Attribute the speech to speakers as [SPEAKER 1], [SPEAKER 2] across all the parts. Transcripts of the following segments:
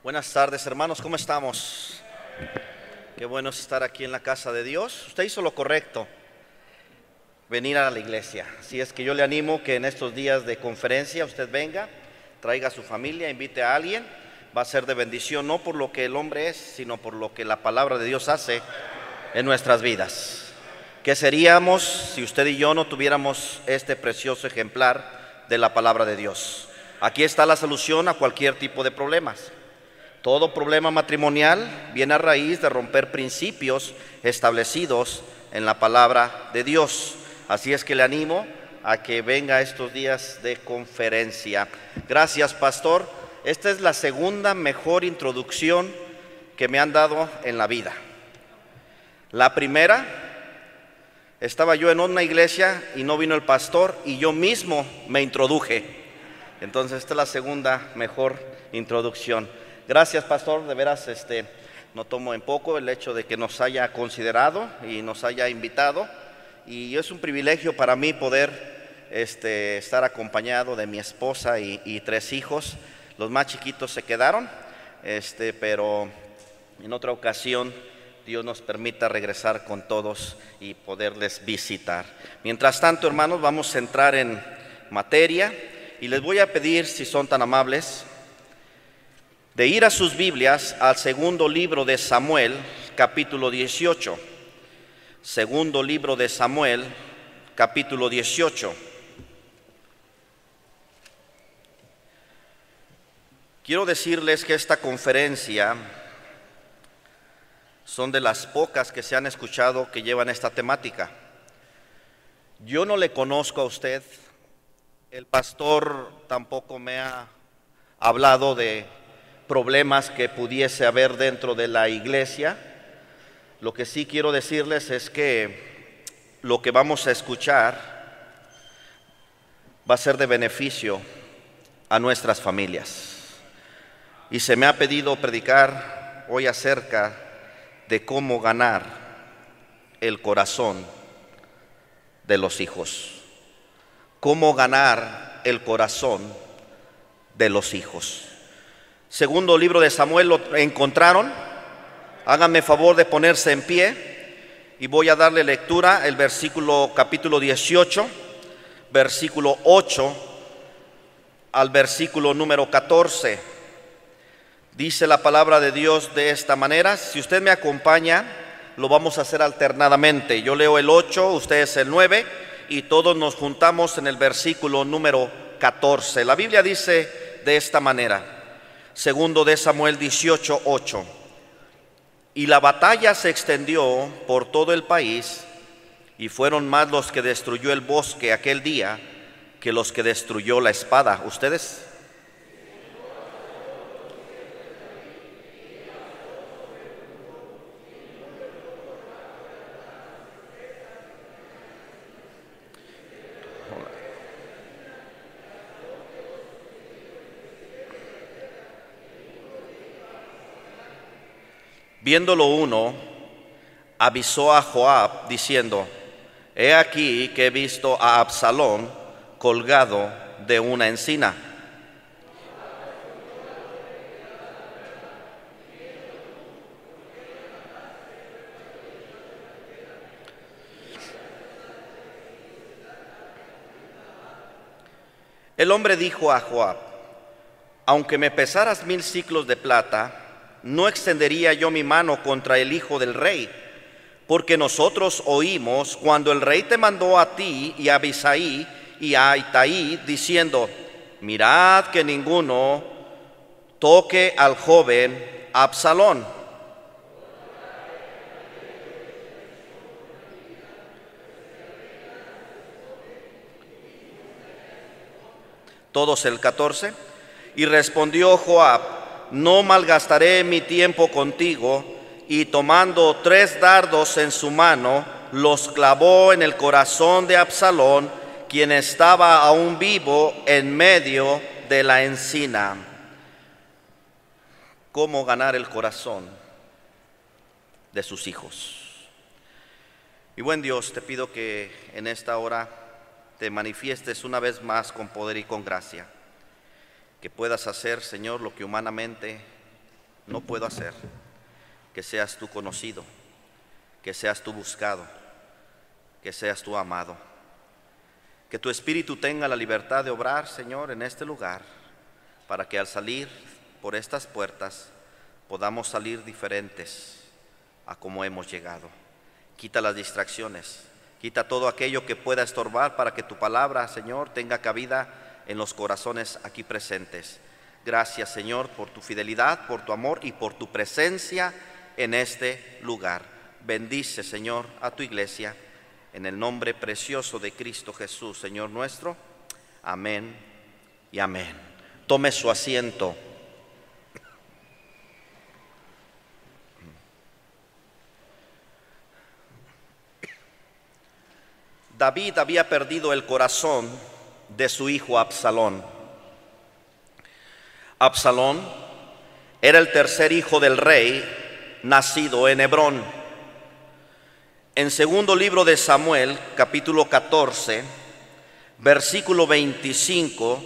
[SPEAKER 1] Buenas tardes, hermanos, ¿cómo estamos? Qué bueno es estar aquí en la casa de Dios. Usted hizo lo correcto, venir a la iglesia. Así es que yo le animo que en estos días de conferencia usted venga, traiga a su familia, invite a alguien. Va a ser de bendición, no por lo que el hombre es, sino por lo que la palabra de Dios hace en nuestras vidas. ¿Qué seríamos si usted y yo no tuviéramos este precioso ejemplar de la palabra de Dios? Aquí está la solución a cualquier tipo de problemas. Todo problema matrimonial viene a raíz de romper principios establecidos en la palabra de Dios. Así es que le animo a que venga estos días de conferencia. Gracias, pastor. Esta es la segunda mejor introducción que me han dado en la vida. La primera, estaba yo en una iglesia y no vino el pastor y yo mismo me introduje. Entonces esta es la segunda mejor introducción. Gracias, pastor, de veras no tomo en poco el hecho de que nos haya considerado y nos haya invitado, y es un privilegio para mí poder estar acompañado de mi esposa y 3 hijos. Los más chiquitos se quedaron, pero en otra ocasión Dios nos permita regresar con todos y poderles visitar. Mientras tanto, hermanos, vamos a entrar en materia y les voy a pedir, si son tan amables, de ir a sus Biblias al segundo libro de Samuel, capítulo 18. Segundo libro de Samuel, capítulo 18. Quiero decirles que esta conferencia son de las pocas que se han escuchado que llevan esta temática. Yo no le conozco a usted, el pastor tampoco me ha hablado de problemas que pudiese haber dentro de la iglesia. Lo que sí quiero decirles es que lo que vamos a escuchar va a ser de beneficio a nuestras familias. Y se me ha pedido predicar hoy acerca de cómo ganar el corazón de los hijos. Cómo ganar el corazón de los hijos. Segundo libro de Samuel, ¿lo encontraron? Háganme favor de ponerse en pie y voy a darle lectura el capítulo 18, versículo 8 al versículo número 14. Dice la palabra de Dios de esta manera. Si usted me acompaña, lo vamos a hacer alternadamente. Yo leo el 8, ustedes el 9 y todos nos juntamos en el versículo número 14. La Biblia dice de esta manera. Segundo de Samuel 18, 8. Y la batalla se extendió por todo el país, y fueron más los que destruyó el bosque aquel día que los que destruyó la espada. ¿Ustedes? Viéndolo uno, avisó a Joab diciendo: he aquí que he visto a Absalón colgado de una encina. El hombre dijo a Joab: aunque me pesaras 1000 siclos de plata, no extendería yo mi mano contra el hijo del rey, porque nosotros oímos cuando el rey te mandó a ti y a Abisai y a Itaí, diciendo: mirad que ninguno toque al joven Absalón. Todos el 14. Y respondió Joab: no malgastaré mi tiempo contigo. Y tomando 3 dardos en su mano, los clavó en el corazón de Absalón, quien estaba aún vivo en medio de la encina. ¿Cómo ganar el corazón de sus hijos? Y buen Dios, te pido que en esta hora te manifiestes una vez más con poder y con gracia. que puedas hacer, Señor, lo que humanamente no puedo hacer, que seas tú conocido, que seas tú buscado, que seas tú amado. Que tu Espíritu tenga la libertad de obrar, Señor, en este lugar, para que al salir por estas puertas podamos salir diferentes a como hemos llegado. Quita las distracciones, quita todo aquello que pueda estorbar para que tu palabra, Señor, tenga cabida en los corazones aquí presentes. Gracias, Señor, por tu fidelidad, por tu amor y por tu presencia en este lugar. Bendice, Señor, a tu iglesia, en el nombre precioso de Cristo Jesús, Señor nuestro. Amén y amén. Tome su asiento. David había perdido el corazón de su hijo Absalón. Absalón era el tercer hijo del rey, nacido en Hebrón. En segundo libro de Samuel, capítulo 14, versículo 25,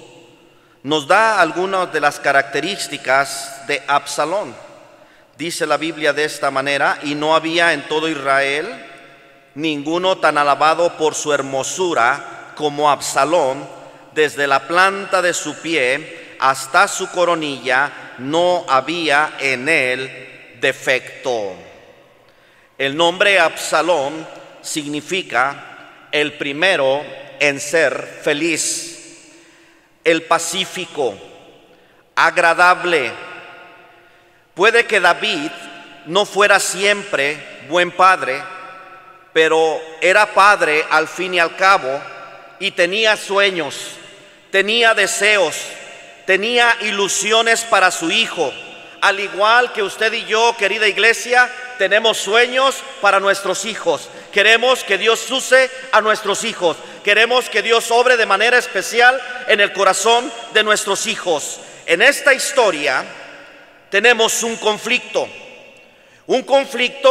[SPEAKER 1] nos da algunas de las características de Absalón. Dice la Biblia de esta manera: y no había en todo Israel ninguno tan alabado por su hermosura como Absalón. Desde la planta de su pie hasta su coronilla no había en él defecto. El nombre Absalón significa el primero en ser feliz, el pacífico, agradable. Puede que David no fuera siempre buen padre, pero era padre al fin y al cabo, y tenía sueños, tenía deseos, tenía ilusiones para su hijo. Al igual que usted y yo, querida iglesia, tenemos sueños para nuestros hijos. Queremos que Dios use a nuestros hijos. Queremos que Dios obre de manera especial en el corazón de nuestros hijos. En esta historia tenemos un conflicto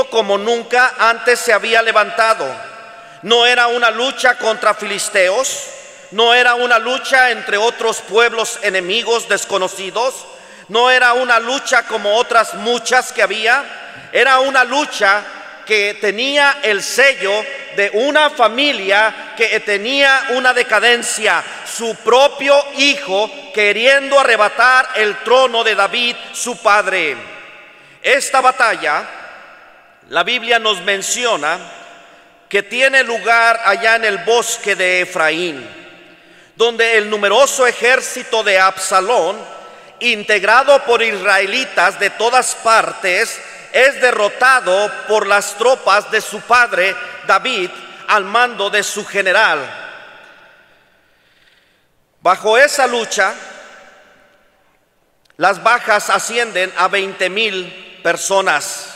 [SPEAKER 1] como nunca antes se había levantado. No era una lucha contra filisteos, no era una lucha entre otros pueblos enemigos desconocidos, no era una lucha como otras muchas que había. Era una lucha que tenía el sello de una familia que tenía una decadencia, su propio hijo queriendo arrebatar el trono de David, su padre. Esta batalla, la Biblia nos menciona que tiene lugar allá en el bosque de Efraín, donde el numeroso ejército de Absalón, integrado por israelitas de todas partes, es derrotado por las tropas de su padre David al mando de su general. Bajo esa lucha, las bajas ascienden a 20,000 personas.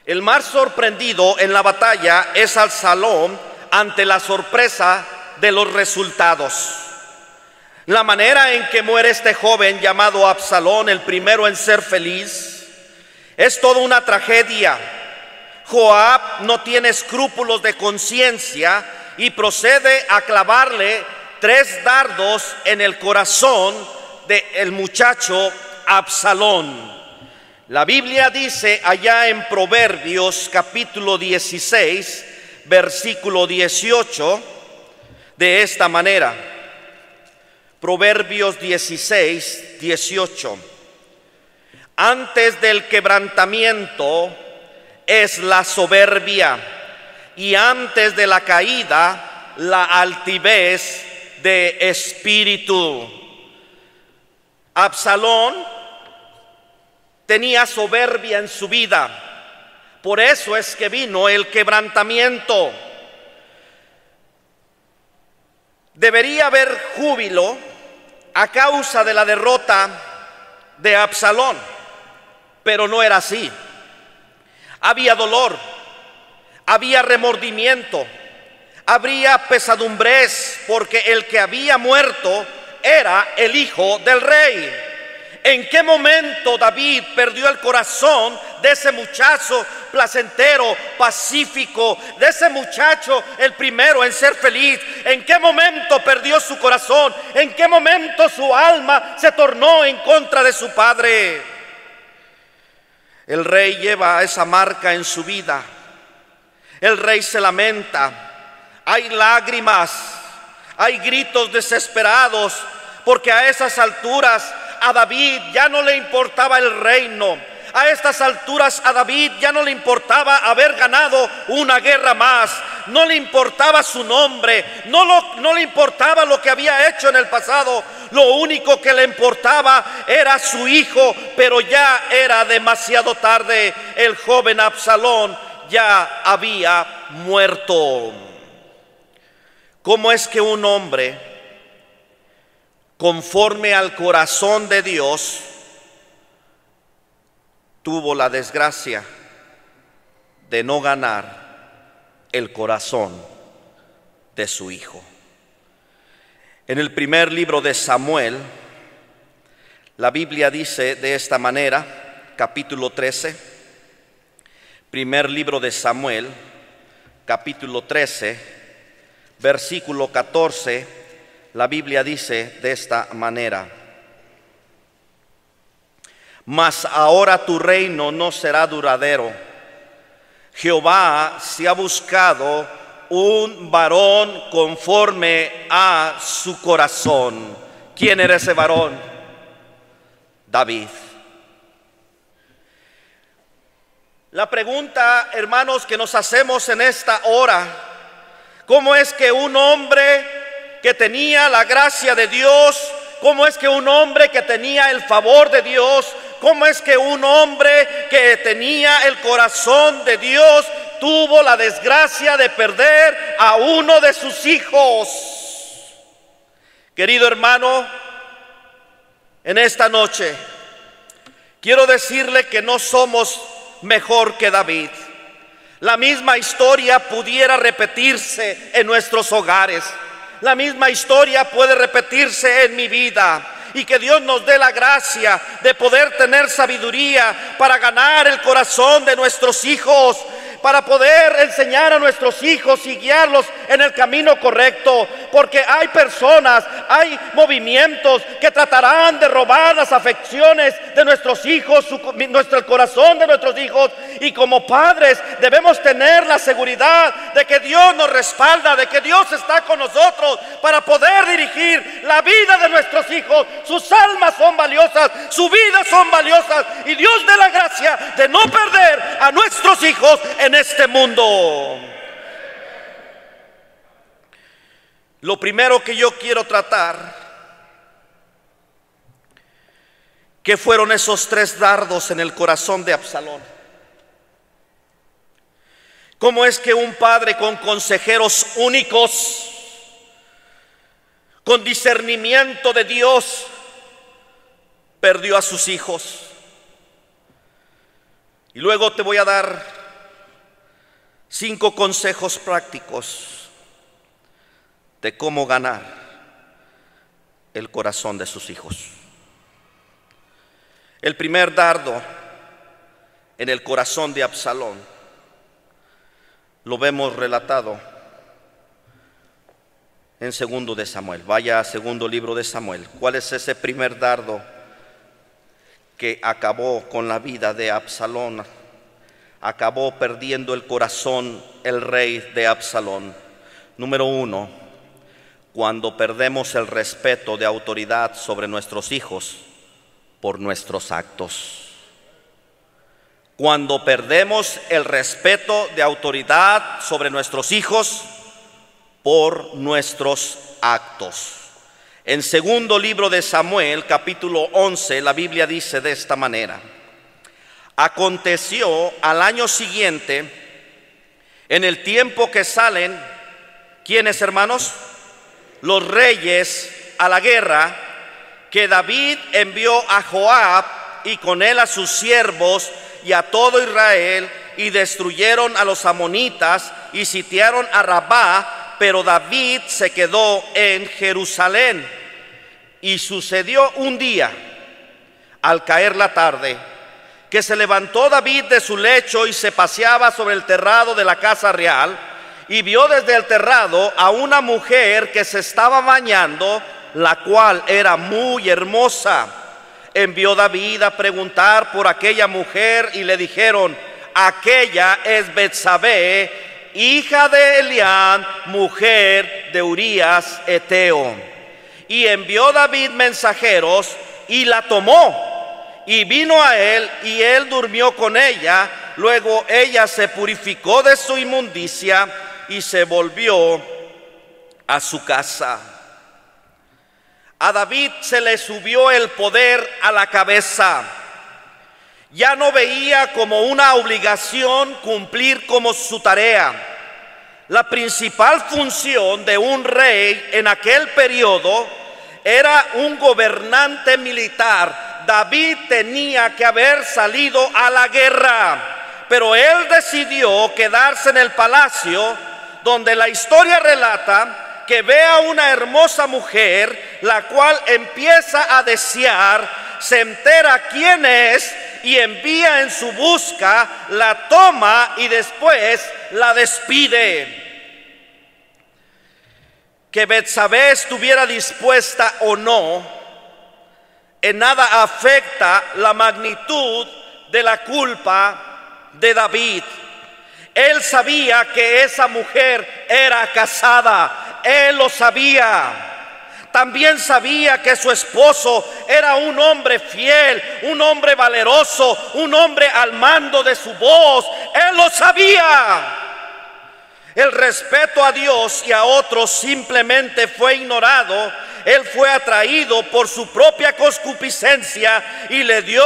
[SPEAKER 1] El más sorprendido en la batalla es Absalón ante la sorpresa de los resultados. La manera en que muere este joven llamado Absalón, el primero en ser feliz, es toda una tragedia. Joab no tiene escrúpulos de conciencia y procede a clavarle 3 dardos en el corazón del muchacho Absalón. La Biblia dice allá en Proverbios capítulo 16, versículo 18, de esta manera. Proverbios 16, 18. Antes del quebrantamiento es la soberbia, y antes de la caída la altivez de espíritu. Absalón tenía soberbia en su vida, por eso es que vino el quebrantamiento. Debería haber júbilo a causa de la derrota de Absalón, pero no era así. Había dolor, había remordimiento, habría pesadumbres, porque el que había muerto era el hijo del rey. ¿En qué momento David perdió el corazón de ese muchacho placentero, pacífico, de ese muchacho el primero en ser feliz? ¿En qué momento perdió su corazón? ¿En qué momento su alma se tornó en contra de su padre? El rey lleva esa marca en su vida. El rey se lamenta. Hay lágrimas, hay gritos desesperados, porque a esas alturas a David ya no le importaba el reino. A estas alturas a David ya no le importaba haber ganado una guerra más. No le importaba su nombre, no le importaba lo que había hecho en el pasado. Lo único que le importaba era su hijo, pero ya era demasiado tarde. El joven Absalón ya había muerto. ¿Cómo es que un hombre conforme al corazón de Dios tuvo la desgracia de no ganar el corazón de su hijo? En el primer libro de Samuel, la Biblia dice de esta manera, capítulo 13, primer libro de Samuel, capítulo 13, versículo 14, la Biblia dice de esta manera: mas ahora tu reino no será duradero. Jehová se ha buscado un varón conforme a su corazón. ¿Quién era ese varón? David. La pregunta, hermanos, que nos hacemos en esta hora: ¿cómo es que un hombre que tenía la gracia de Dios, cómo es que un hombre que tenía el favor de Dios, cómo es que un hombre que tenía el corazón de Dios tuvo la desgracia de perder a uno de sus hijos? Querido hermano, en esta noche quiero decirle que no somos mejor que David. La misma historia pudiera repetirse en nuestros hogares. La misma historia puede repetirse en mi vida, y que Dios nos dé la gracia de poder tener sabiduría para ganar el corazón de nuestros hijos, para poder enseñar a nuestros hijos y guiarlos en el camino correcto, porque hay personas, hay movimientos que tratarán de robar las afecciones de nuestros hijos, el corazón de nuestros hijos, y como padres debemos tener la seguridad de que Dios nos respalda, de que Dios está con nosotros para poder dirigir la vida de nuestros hijos. Sus almas son valiosas, sus vidas son valiosas, y Dios dé la gracia de no perder a nuestros hijos en este mundo. Lo primero que yo quiero tratar, ¿qué fueron esos 3 dardos en el corazón de Absalón? ¿Cómo es que un padre con consejeros únicos, con discernimiento de Dios, perdió a sus hijos? Y luego te voy a dar 5 consejos prácticos de cómo ganar el corazón de sus hijos. El primer dardo en el corazón de Absalón lo vemos relatado en segundo de Samuel. Vaya a segundo libro de Samuel. ¿Cuál es ese primer dardo que acabó con la vida de Absalón? Acabó perdiendo el corazón el rey de Absalón. Número 1, cuando perdemos el respeto de autoridad sobre nuestros hijos por nuestros actos. Cuando perdemos el respeto de autoridad sobre nuestros hijos por nuestros actos. En segundo libro de Samuel, capítulo 11, la Biblia dice de esta manera: aconteció al año siguiente, en el tiempo que salen, ¿quiénes, hermanos? Los reyes a la guerra, que David envió a Joab y con él a sus siervos y a todo Israel, y destruyeron a los amonitas y sitiaron a Rabá, pero David se quedó en Jerusalén. Y sucedió un día, Al caer la tarde, que se levantó David de su lecho y se paseaba sobre el terrado de la casa real, y vio desde el terrado a una mujer que se estaba bañando, la cual era muy hermosa. Envió David a preguntar por aquella mujer y le dijeron: aquella es Betsabé, hija de Elián, mujer de Urías Eteo. Y envió David mensajeros y la tomó, y vino a él, y él durmió con ella. Luego ella se purificó de su inmundicia y se volvió a su casa. A David se le subió el poder a la cabeza. Ya no veía como una obligación cumplir como su tarea. La principal función de un rey en aquel periodo era un gobernante militar. David tenía que haber salido a la guerra, pero él decidió quedarse en el palacio, donde la historia relata que ve a una hermosa mujer, la cual empieza a desear, se entera quién es y envía en su busca, la toma y después la despide. Que Betsabé estuviera dispuesta o no, en nada afecta la magnitud de la culpa de David. Él sabía que esa mujer era casada, él lo sabía. También sabía que su esposo era un hombre fiel, un hombre valeroso, un hombre al mando de su voz. Él lo sabía. El respeto a Dios y a otros simplemente fue ignorado. Él fue atraído por su propia concupiscencia y le dio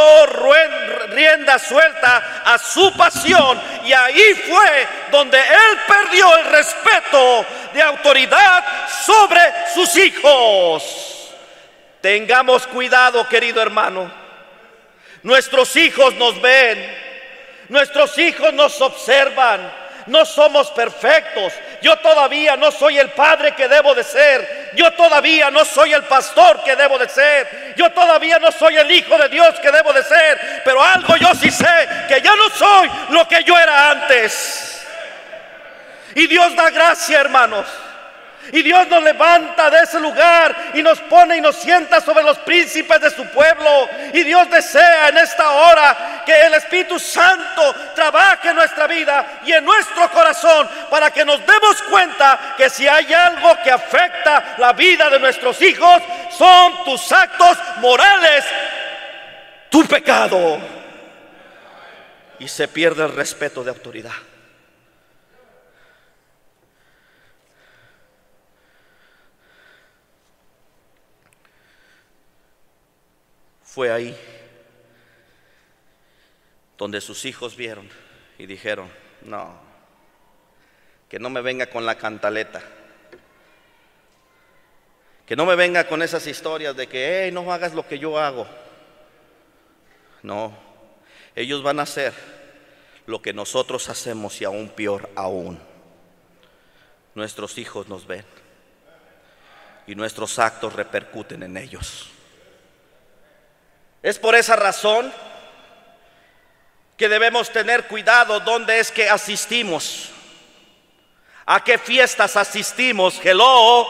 [SPEAKER 1] rienda suelta a su pasión, y ahí fue donde él perdió el respeto de autoridad sobre sus hijos. Tengamos cuidado, querido hermano. Nuestros hijos nos ven, nuestros hijos nos observan. No somos perfectos. Yo todavía no soy el padre que debo de ser. Yo todavía no soy el pastor que debo de ser. Yo todavía no soy el hijo de Dios que debo de ser. Pero algo yo sí sé, que ya no soy lo que yo era antes. Y Dios da gracia, hermanos. Y Dios nos levanta de ese lugar y nos pone y nos sienta sobre los príncipes de su pueblo. Y Dios desea en esta hora que el Espíritu Santo trabaje en nuestra vida y en nuestro corazón, para que nos demos cuenta que si hay algo que afecta la vida de nuestros hijos, son tus actos morales, tu pecado. Y se pierde el respeto de autoridad. Fue ahí donde sus hijos vieron y dijeron: no, que no me venga con la cantaleta, que no me venga con esas historias de que no hagas lo que yo hago. No, ellos van a hacer lo que nosotros hacemos, y aún peor aún. Nuestros hijos nos ven y nuestros actos repercuten en ellos. Es por esa razón que debemos tener cuidado dónde es que asistimos, a qué fiestas asistimos. Hello.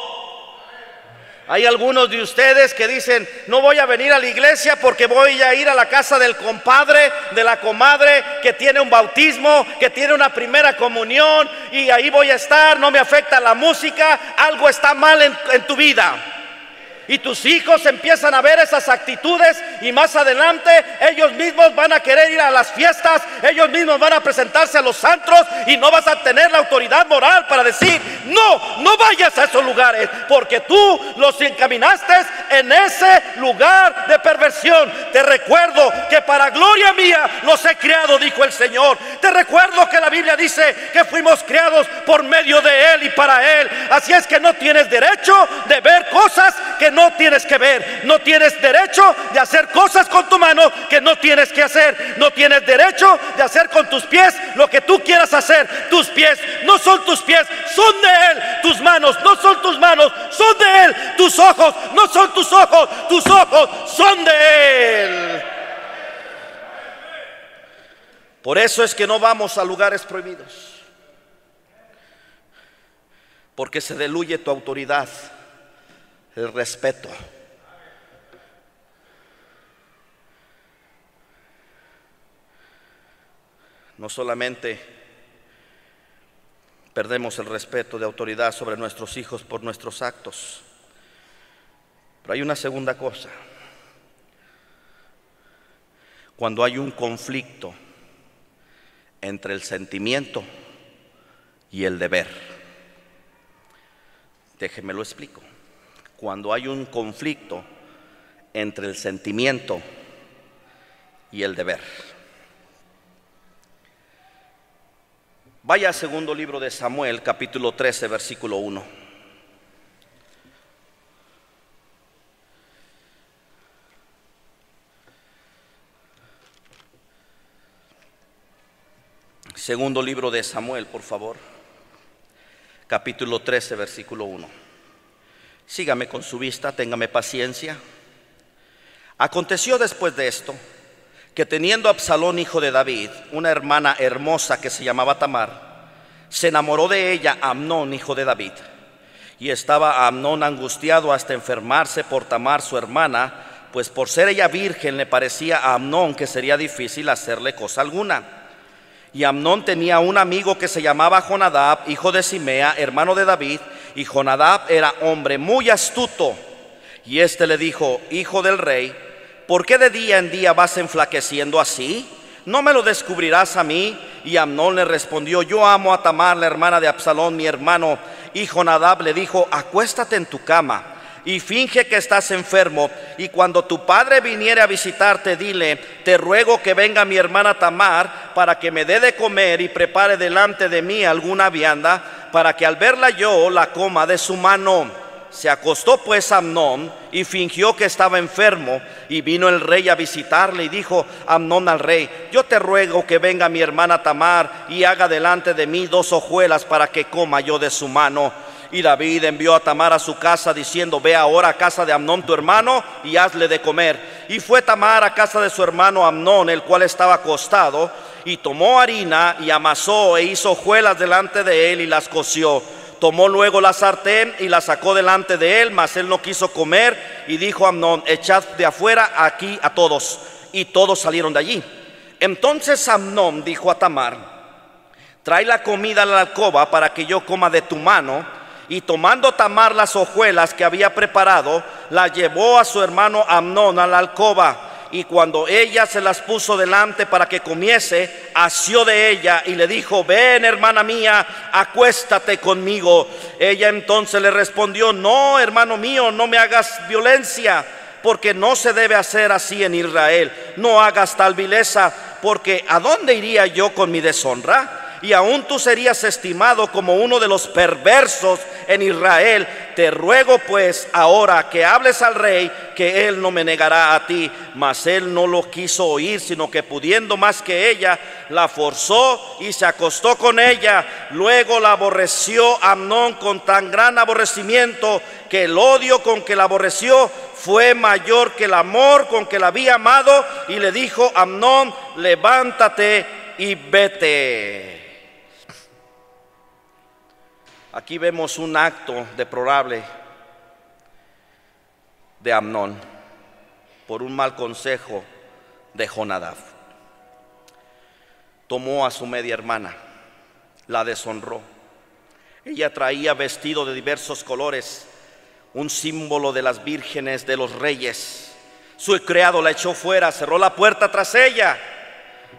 [SPEAKER 1] Hay algunos de ustedes que dicen: no voy a venir a la iglesia porque voy a ir a la casa del compadre, de la comadre que tiene un bautismo, que tiene una primera comunión, y ahí voy a estar, no me afecta la música. Algo está mal en tu vida. Y tus hijos empiezan a ver esas actitudes, y más adelante ellos mismos van a querer ir a las fiestas, ellos mismos van a presentarse a los antros, y no vas a tener la autoridad moral para decir: no vayas a esos lugares, porque tú los encaminaste en ese lugar de perversión. Te recuerdo que para gloria mía los he creado, dijo el Señor. Te recuerdo que la Biblia dice que fuimos creados por medio de Él y para Él. Así es que no tienes derecho de ver cosas que no tienes que ver. No tienes derecho de hacer cosas con tu mano que no tienes que hacer. No tienes derecho de hacer con tus pies lo que tú quieras hacer. Tus pies no son tus pies, son de Él. Tus manos no son tus manos, son de Él. Tus ojos no son tus ojos son de Él. Por eso es que no vamos a lugares prohibidos, porque se diluye tu autoridad, el respeto. No solamente perdemos el respeto de autoridad sobre nuestros hijos por nuestros actos, pero hay una segunda cosa. Cuando hay un conflicto entre el sentimiento y el deber. Déjeme lo explico. Cuando hay un conflicto entre el sentimiento y el deber. Vaya al segundo libro de Samuel, capítulo 13, versículo 1. Segundo libro de Samuel, por favor, capítulo 13, versículo 1. Sígame con su vista, téngame paciencia. Aconteció después de esto, que teniendo Absalón, hijo de David, una hermana hermosa que se llamaba Tamar, se enamoró de ella Amnón, hijo de David. Y estaba Amnón angustiado hasta enfermarse por Tamar, su hermana, pues por ser ella virgen le parecía a Amnón que sería difícil hacerle cosa alguna. Y Amnón tenía un amigo que se llamaba Jonadab, hijo de Simea, hermano de David, y Jonadab era hombre muy astuto. Y éste le dijo: hijo del rey, ¿por qué de día en día vas enflaqueciendo así? ¿No me lo descubrirás a mí? Y Amnón le respondió: yo amo a Tamar, la hermana de Absalón, mi hermano. Y Jonadab le dijo: acuéstate en tu cama y finge que estás enfermo, y cuando tu padre viniere a visitarte, dile: te ruego que venga mi hermana Tamar para que me dé de comer y prepare delante de mí alguna vianda, para que al verla yo la coma de su mano. Se acostó pues Amnón y fingió que estaba enfermo, y vino el rey a visitarle, y dijo Amnón al rey: yo te ruego que venga mi hermana Tamar y haga delante de mí 2 hojuelas para que coma yo de su mano. Y David envió a Tamar a su casa diciendo: ve ahora a casa de Amnón tu hermano y hazle de comer. Y fue Tamar a casa de su hermano Amnón, el cual estaba acostado, y tomó harina y amasó e hizo hojuelas delante de él y las coció. Tomó luego la sartén y la sacó delante de él, mas él no quiso comer, y dijo a Amnón: echad de afuera aquí a todos. Y todos salieron de allí. Entonces Amnón dijo a Tamar: trae la comida a la alcoba para que yo coma de tu mano. Y tomando Tamar las hojuelas que había preparado, las llevó a su hermano Amnón a la alcoba. Y cuando ella se las puso delante para que comiese, asió de ella y le dijo: ven, hermana mía, acuéstate conmigo. Ella entonces le respondió: no, hermano mío, no me hagas violencia, porque no se debe hacer así en Israel. No hagas tal vileza, porque ¿a dónde iría yo con mi deshonra? Y aún tú serías estimado como uno de los perversos en Israel. Te ruego pues ahora que hables al rey, que él no me negará a ti. Mas él no lo quiso oír, sino que pudiendo más que ella, la forzó y se acostó con ella. Luego la aborreció Amnón con tan gran aborrecimiento, que el odio con que la aborreció fue mayor que el amor con que la había amado. Y le dijo Amnón: levántate y vete. Aquí vemos un acto deplorable de Amnón por un mal consejo de Jonadab. Tomó a su media hermana, la deshonró. Ella traía vestido de diversos colores, un símbolo de las vírgenes de los reyes. Su criado la echó fuera, cerró la puerta tras ella.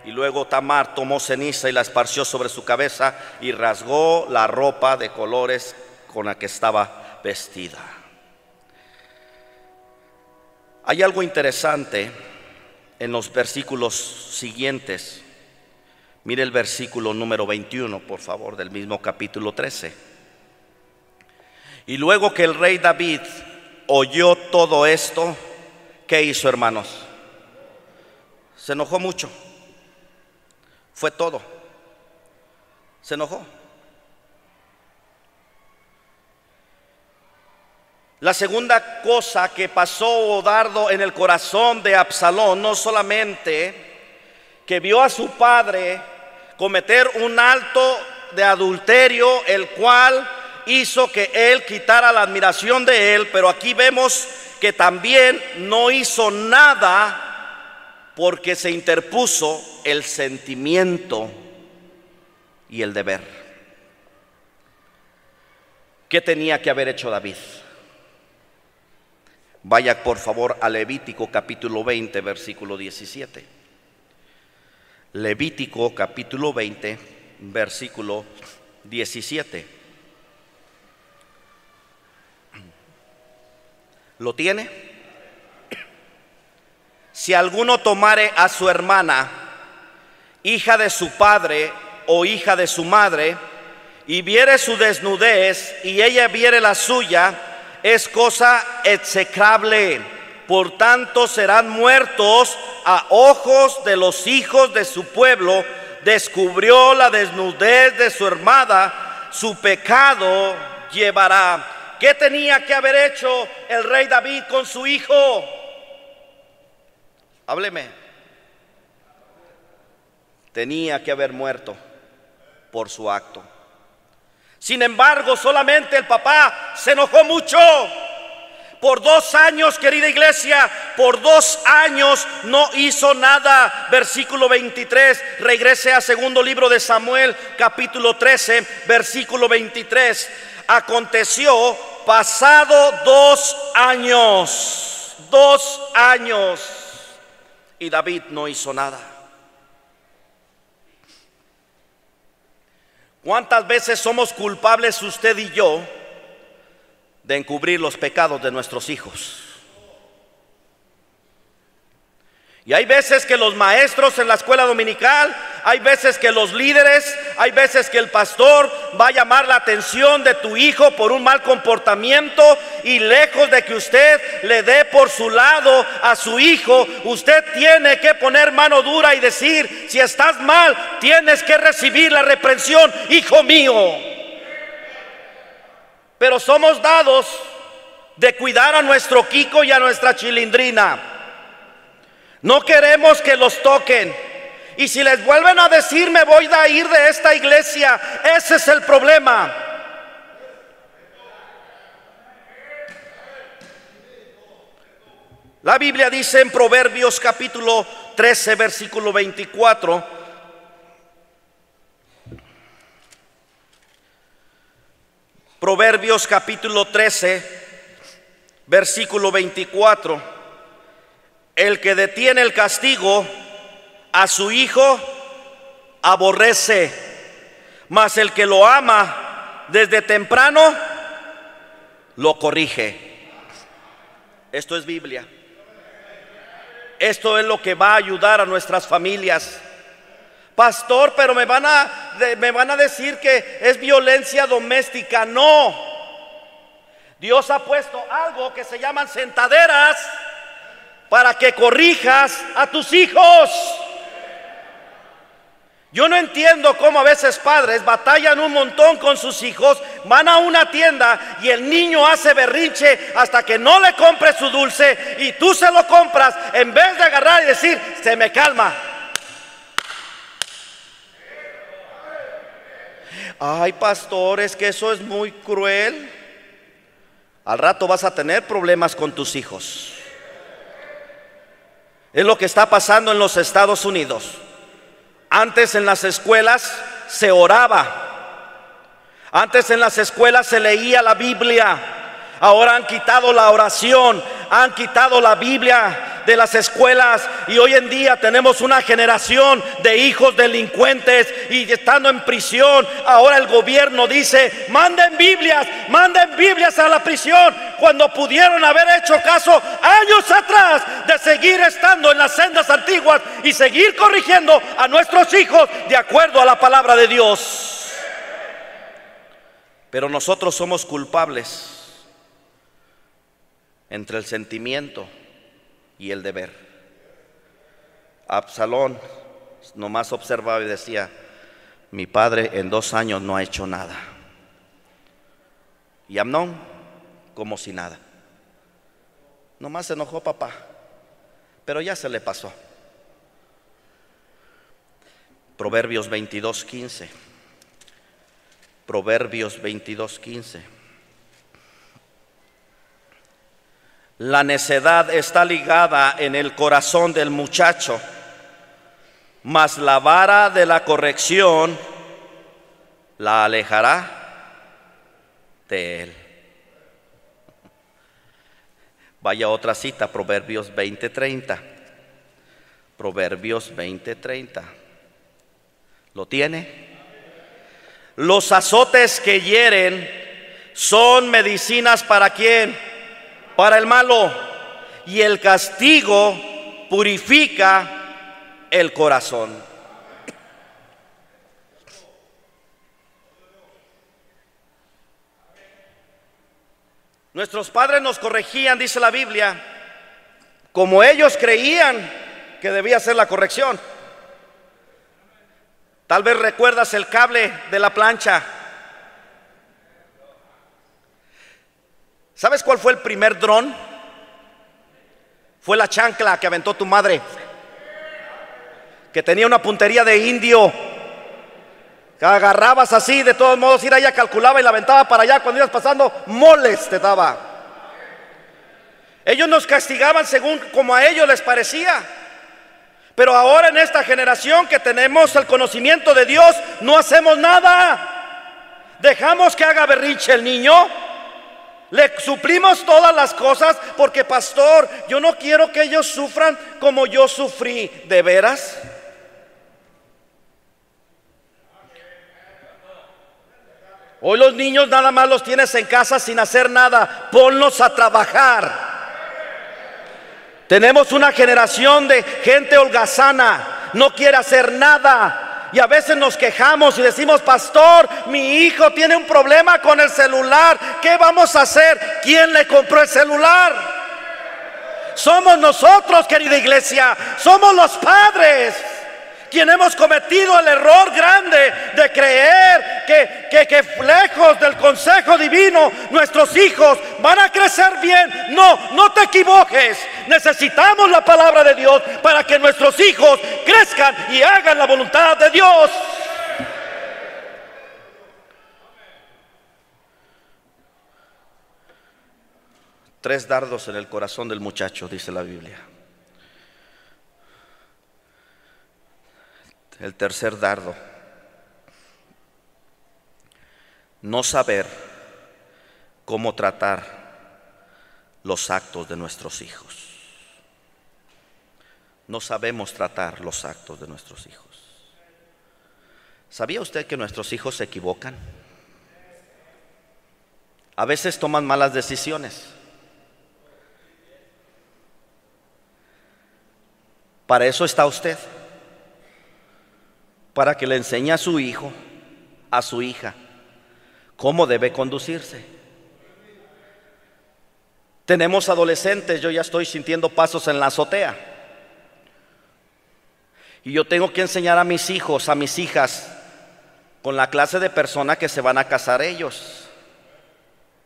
[SPEAKER 1] Y luego Tamar tomó ceniza y la esparció sobre su cabeza y rasgó la ropa de colores con la que estaba vestida. Hay algo interesante en los versículos siguientes. Mire el versículo número 21, por favor, del mismo capítulo 13. Y luego que el rey David oyó todo esto, ¿qué hizo, hermanos? Se enojó mucho. Fue todo. Se enojó. La segunda cosa que pasó, o dardo, en el corazón de Absalón, no solamente que vio a su padre cometer un acto de adulterio, el cual hizo que él quitara la admiración de él, pero aquí vemos que también no hizo nada porque se interpuso el sentimiento y el deber. ¿Qué tenía que haber hecho David? Vaya por favor a Levítico capítulo 20, versículo 17. Levítico capítulo 20, versículo 17. ¿Lo tiene? Si alguno tomare a su hermana, hija de su padre o hija de su madre, y viere su desnudez y ella viere la suya, es cosa execrable. Por tanto serán muertos a ojos de los hijos de su pueblo. Descubrió la desnudez de su hermana, su pecado llevará. ¿Qué tenía que haber hecho el rey David con su hijo? Hábleme. Tenía que haber muerto por su acto. Sin embargo, solamente el papá se enojó mucho. Por 2 años, querida iglesia, por 2 años no hizo nada. Versículo 23, regrese a segundo libro de Samuel, capítulo 13, versículo 23. Aconteció, pasado 2 años, 2 años, y David no hizo nada. ¿Cuántas veces somos culpables usted y yo de encubrir los pecados de nuestros hijos? Y hay veces que los maestros en la escuela dominical, hay veces que los líderes, hay veces que el pastor va a llamar la atención de tu hijo por un mal comportamiento, y lejos de que usted le dé por su lado a su hijo, usted tiene que poner mano dura y decir: si estás mal, tienes que recibir la reprensión, hijo mío. Pero somos dados de cuidar a nuestro Kiko y a nuestra Chilindrina. No queremos que los toquen. Y si les vuelven a decir: me voy a ir de esta iglesia, ese es el problema. La Biblia dice en Proverbios capítulo 13, versículo 24. Proverbios capítulo 13, versículo 24. El que detiene el castigo a su hijo aborrece, mas el que lo ama desde temprano lo corrige. Esto es Biblia. Esto es lo que va a ayudar a nuestras familias. Pastor, pero me van a decir que es violencia doméstica. No. Dios ha puesto algo que se llaman sentaderas para que corrijas a tus hijos. Yo no entiendo cómo a veces padres batallan un montón con sus hijos, van a una tienda y el niño hace berrinche hasta que no le compre su dulce, y tú se lo compras en vez de agarrar y decir: se me calma. Ay, pastor, es que eso es muy cruel. Al rato vas a tener problemas con tus hijos. Es lo que está pasando en los Estados Unidos. Antes en las escuelas se oraba. Antes en las escuelas se leía la Biblia. Ahora han quitado la oración, han quitado la Biblia de las escuelas, y hoy en día tenemos una generación de hijos delincuentes y estando en prisión. Ahora el gobierno dice: manden Biblias a la prisión, cuando pudieron haber hecho caso años atrás de seguir estando en las sendas antiguas y seguir corrigiendo a nuestros hijos de acuerdo a la palabra de Dios. Pero nosotros somos culpables entre el sentimiento y el deber. Absalón nomás observaba y decía: mi padre en 2 años no ha hecho nada. Y Amnón, como si nada. Nomás se enojó papá, pero ya se le pasó. Proverbios 22:15. Proverbios 22:15. La necedad está ligada en el corazón del muchacho, mas la vara de la corrección la alejará de él. Vaya otra cita, Proverbios 20:30. Proverbios 20:30. ¿Lo tiene? Los azotes que hieren son medicinas ¿para quién? Para el malo. Y el castigo purifica el corazón. Nuestros padres nos corregían, dice la Biblia, como ellos creían que debía ser la corrección. Tal vez recuerdas el cable de la plancha. ¿Sabes cuál fue el primer dron? Fue la chancla que aventó tu madre, que tenía una puntería de indio. Que agarrabas así, de todos modos, ella calculaba y la aventaba para allá. Cuando ibas pasando, moles te daba. Ellos nos castigaban según como a ellos les parecía. Pero ahora en esta generación que tenemos el conocimiento de Dios, no hacemos nada. Dejamos que haga berrinche el niño. Le suplimos todas las cosas porque, pastor, yo no quiero que ellos sufran como yo sufrí. ¿De veras? Hoy los niños nada más los tienes en casa sin hacer nada. Ponlos a trabajar. Tenemos una generación de gente holgazana, no quiere hacer nada. Y a veces nos quejamos y decimos, pastor, mi hijo tiene un problema con el celular. ¿Qué vamos a hacer? ¿Quién le compró el celular? Somos nosotros, querida iglesia. Somos los padres quienes hemos cometido el error grande de creer que lejos del consejo divino nuestros hijos van a crecer bien. No te equivoques. Necesitamos la palabra de Dios para que nuestros hijos crezcan y hagan la voluntad de Dios. Tres dardos en el corazón del muchacho, dice la Biblia. El tercer dardo: no saber cómo tratar los actos de nuestros hijos. No sabemos tratar los actos de nuestros hijos. ¿Sabía usted que nuestros hijos se equivocan? A veces toman malas decisiones. Para eso está usted, para que le enseñe a su hijo, a su hija, cómo debe conducirse. Tenemos adolescentes, yo ya estoy sintiendo pasos en la azotea. Y yo tengo que enseñar a mis hijos, a mis hijas, con la clase de persona que se van a casar ellos.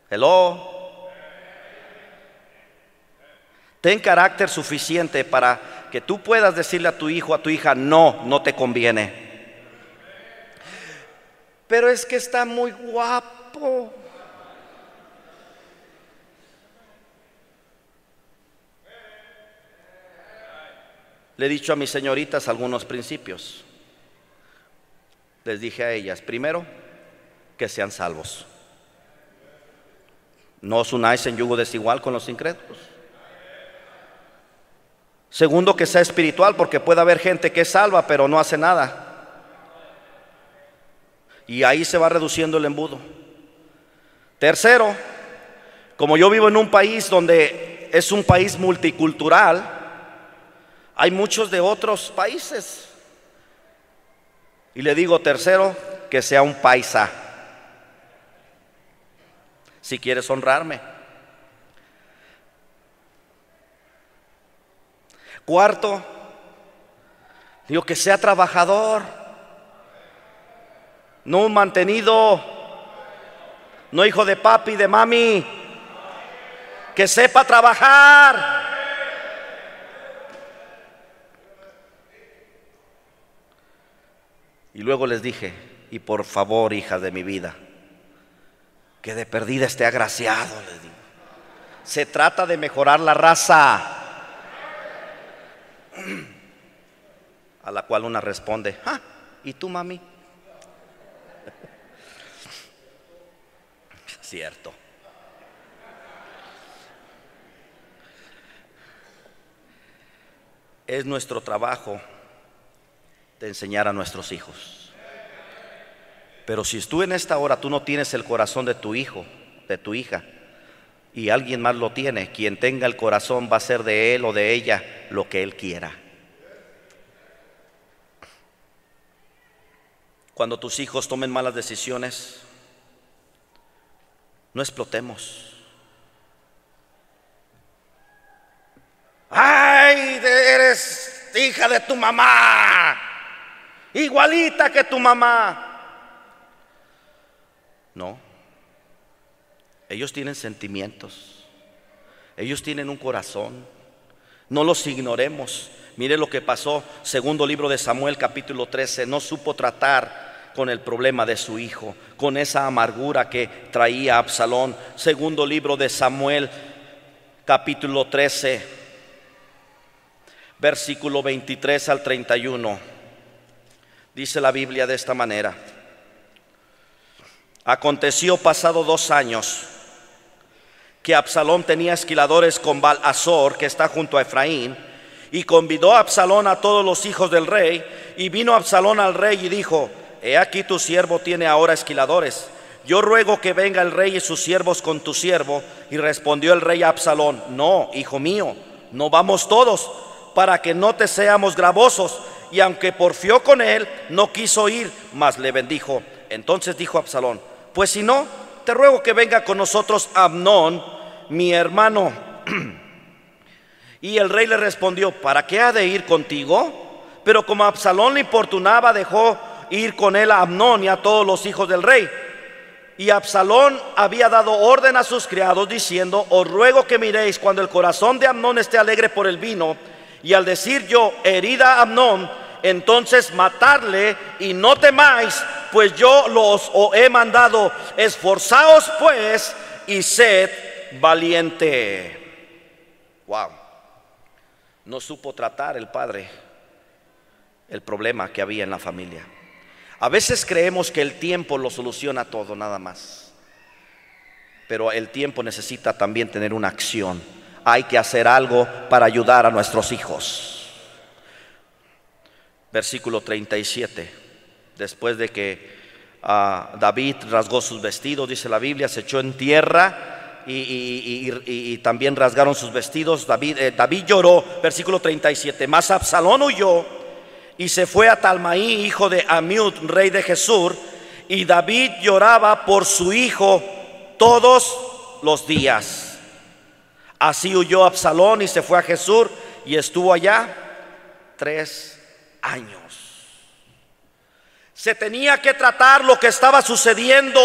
[SPEAKER 1] Hello. Ten carácter suficiente para que tú puedas decirle a tu hijo, a tu hija, no te conviene. Pero es que está muy guapo. Le he dicho a mis señoritas algunos principios. Les dije a ellas, primero, que sean salvos. No os unáis en yugo desigual con los incrédulos. Segundo, que sea espiritual, porque puede haber gente que es salva pero no hace nada. Y ahí se va reduciendo el embudo. Tercero, como yo vivo en un país donde es un país multicultural, hay muchos de otros países. Y le digo, tercero, que sea un paisa. Si quieres honrarme. Cuarto, digo que sea trabajador. No un mantenido, no hijo de papi, de mami, que sepa trabajar. Y luego les dije: y por favor, hijas de mi vida, que de perdida esté agraciado, les digo. Se trata de mejorar la raza. A la cual una responde: ah, ¿y tú, mami? Cierto. Es nuestro trabajo de enseñar a nuestros hijos. Pero si tú en esta hora tú no tienes el corazón de tu hijo, de tu hija, y alguien más lo tiene, quien tenga el corazón va a ser de él o de ella lo que él quiera. Cuando tus hijos tomen malas decisiones, no explotemos. ¡Ay, eres hija de tu mamá! Igualita que tu mamá. No. Ellos tienen sentimientos. Ellos tienen un corazón. No los ignoremos. Mire lo que pasó, segundo libro de Samuel, capítulo 13. No supo tratar con el problema de su hijo, con esa amargura que traía Absalón. Segundo libro de Samuel, capítulo 13, versículo 23 al 31. Dice la Biblia de esta manera: aconteció pasado 2 años que Absalón tenía esquiladores con Baal-Hazor, que está junto a Efraín, y convidó a Absalón a todos los hijos del rey. Y vino Absalón al rey y dijo: he aquí tu siervo tiene ahora esquiladores. Yo ruego que venga el rey y sus siervos con tu siervo. Y respondió el rey a Absalón: no, hijo mío, no vamos todos, para que no te seamos gravosos. Y aunque porfió con él, no quiso ir, mas le bendijo. Entonces dijo Absalón: pues si no, te ruego que venga con nosotros Amnón, mi hermano. Y el rey le respondió: ¿para qué ha de ir contigo? Pero como Absalón le importunaba, dejó ir con él a Amnón y a todos los hijos del rey. Y Absalón había dado orden a sus criados, diciendo: os ruego que miréis cuando el corazón de Amnón esté alegre por el vino, y al decir yo: herida a Amnón, entonces matarle, y no temáis, pues yo los he mandado. Esforzaos pues y sed valiente. Wow. No supo tratar el padre el problema que había en la familia. A veces creemos que el tiempo lo soluciona todo, nada más. Pero el tiempo necesita también tener una acción. Hay que hacer algo para ayudar a nuestros hijos. Versículo 37. Después de que David rasgó sus vestidos, dice la Biblia, se echó en tierra y también rasgaron sus vestidos. David lloró, versículo 37. Mas Absalón huyó y se fue a Talmaí, hijo de Amiud, rey de Gesur. Y David lloraba por su hijo todos los días. Así huyó Absalón y se fue a Gesur, y estuvo allá 3 años. Se tenía que tratar lo que estaba sucediendo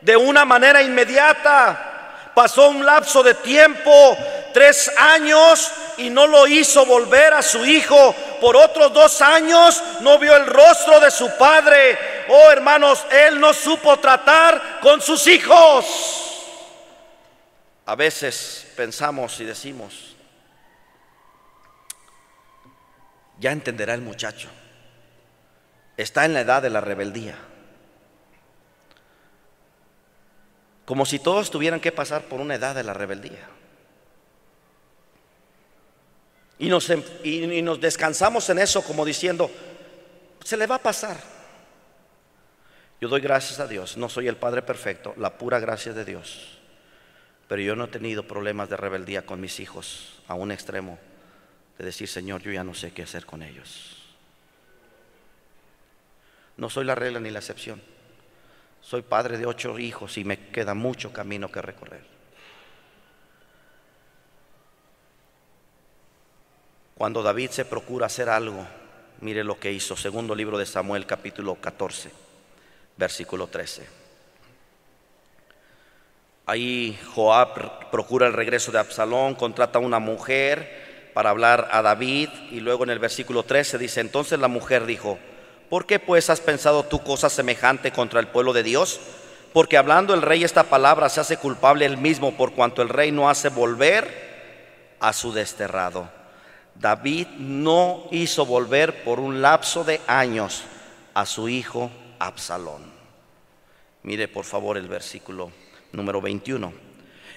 [SPEAKER 1] de una manera inmediata. Pasó un lapso de tiempo, 3 años, y no lo hizo volver a su hijo. Por otros 2 años no vio el rostro de su padre. Oh, hermanos, él no supo tratar con sus hijos. A veces pensamos y decimos: ya entenderá el muchacho, está en la edad de la rebeldía. Como si todos tuvieran que pasar por una edad de la rebeldía. Y nos descansamos en eso, como diciendo: se le va a pasar. Yo doy gracias a Dios. No soy el padre perfecto, la pura gracia de Dios, pero yo no he tenido problemas de rebeldía con mis hijos a un extremo de decir: Señor, yo ya no sé qué hacer con ellos. No soy la regla ni la excepción. Soy padre de 8 hijos y me queda mucho camino que recorrer. Cuando David se procura hacer algo, mire lo que hizo. Segundo libro de Samuel, capítulo 14, versículo 13. Ahí Joab procura el regreso de Absalón, contrata a una mujer para hablar a David, y luego en el versículo 13 dice: entonces la mujer dijo: ¿Por qué pues has pensado tú cosa semejante contra el pueblo de Dios? Porque hablando el rey esta palabra se hace culpable él mismo, por cuanto el rey no hace volver a su desterrado. David no hizo volver por un lapso de años a su hijo Absalón. Mire por favor el versículo número 21.